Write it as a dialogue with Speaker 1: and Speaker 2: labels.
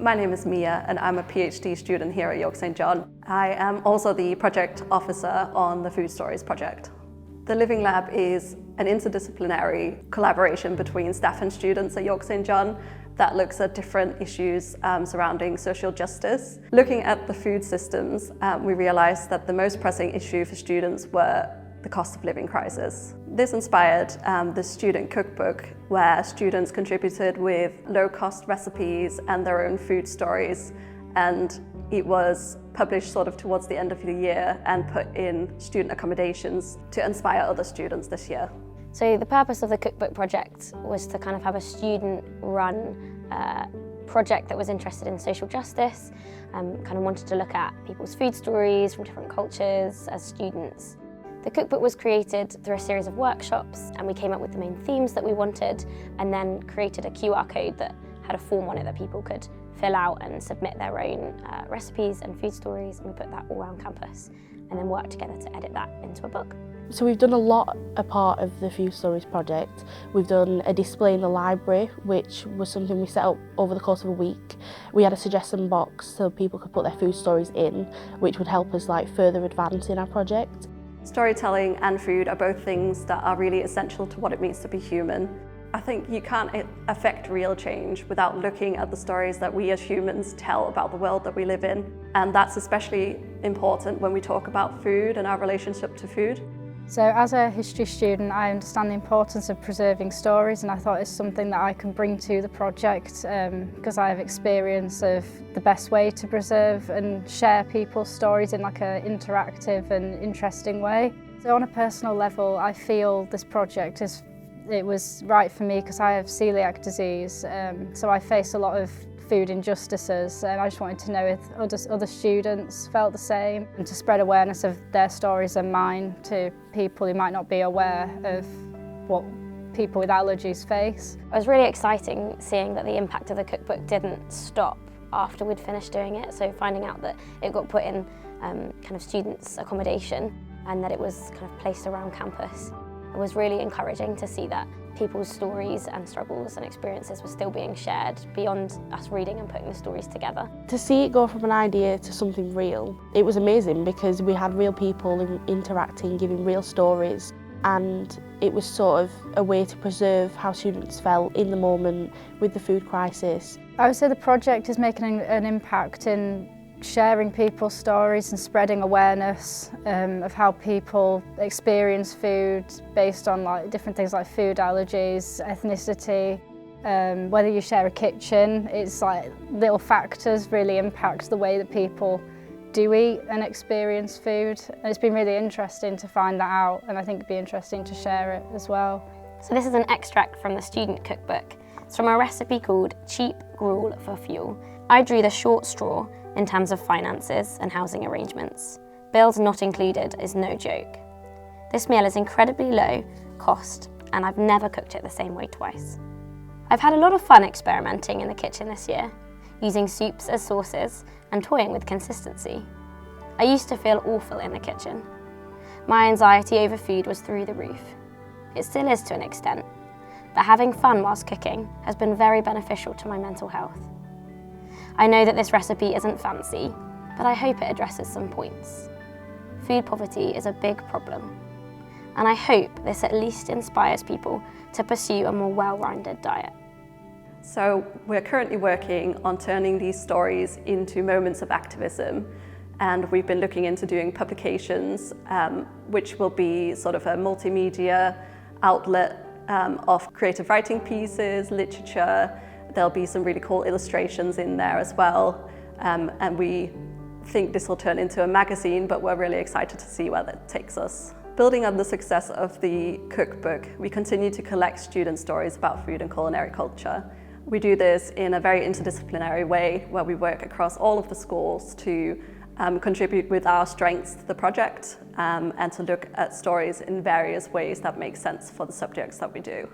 Speaker 1: My name is Mia and I'm a PhD student here at York St John. I am also the project officer on the Food Stories project. The Living Lab is an interdisciplinary collaboration between staff and students at York St John that looks at different issues surrounding social justice. Looking at the food systems, we realised that the most pressing issue for students were the cost of living crisis. This inspired the student cookbook, where students contributed with low-cost recipes and their own food stories, and it was published sort of towards the end of the year and put in student accommodations to inspire other students this year.
Speaker 2: So the purpose of the cookbook project was to kind of have a student-run project that was interested in social justice, kind of wanted to look at people's food stories from different cultures as students. The cookbook was created through a series of workshops, and we came up with the main themes that we wanted and then created a QR code that had a form on it that people could fill out and submit their own recipes and food stories, and we put that all around campus and then worked together to edit that into a book.
Speaker 3: So we've done a part of the Food Stories project. We've done a display in the library, which was something we set up over the course of a week. We had a suggestion box so people could put their food stories in, which would help us further advance in our project.
Speaker 1: Storytelling and food are both things that are really essential to what it means to be human. I think you can't affect real change without looking at the stories that we as humans tell about the world that we live in. And that's especially important when we talk about food and our relationship to food.
Speaker 4: So as a history student, I understand the importance of preserving stories, and I thought it's something that I can bring to the project because I have experience of the best way to preserve and share people's stories in an interactive and interesting way. So on a personal level, I feel this project was right for me because I have celiac disease, so I face a lot of food injustices, and I just wanted to know if other students felt the same, and to spread awareness of their stories and mine to people who might not be aware of what people with allergies face.
Speaker 2: It was really exciting seeing that the impact of the cookbook didn't stop after we'd finished doing it, so finding out that it got put in kind of students' accommodation and that it was kind of placed around campus. It was really encouraging to see that people's stories and struggles and experiences were still being shared beyond us reading and putting the stories together.
Speaker 3: To see it go from an idea to something real, it was amazing because we had real people interacting, giving real stories, and it was sort of a way to preserve how students felt in the moment with the food crisis.
Speaker 4: I would say the project is making an impact in sharing people's stories and spreading awareness of how people experience food based on different things like food allergies, ethnicity, whether you share a kitchen. It's little factors really impact the way that people do eat and experience food. And it's been really interesting to find that out, and I think it'd be interesting to share it as well.
Speaker 2: So this is an extract from the student cookbook. It's from a recipe called Cheap Gruel for Fuel. I drew the short straw in terms of finances and housing arrangements. Bills not included is no joke. This meal is incredibly low cost, and I've never cooked it the same way twice. I've had a lot of fun experimenting in the kitchen this year, using soups as sauces and toying with consistency. I used to feel awful in the kitchen. My anxiety over food was through the roof. It still is to an extent, but having fun whilst cooking has been very beneficial to my mental health. I know that this recipe isn't fancy, but I hope it addresses some points. Food poverty is a big problem, and I hope this at least inspires people to pursue a more well-rounded diet.
Speaker 1: So we're currently working on turning these stories into moments of activism, and we've been looking into doing publications, which will be sort of a multimedia outlet of creative writing pieces, literature. There'll be some really cool illustrations in there as well, and we think this will turn into a magazine, but we're really excited to see where that takes us. Building on the success of the cookbook, we continue to collect student stories about food and culinary culture. We do this in a very interdisciplinary way, where we work across all of the schools to contribute with our strengths to the project and to look at stories in various ways that make sense for the subjects that we do.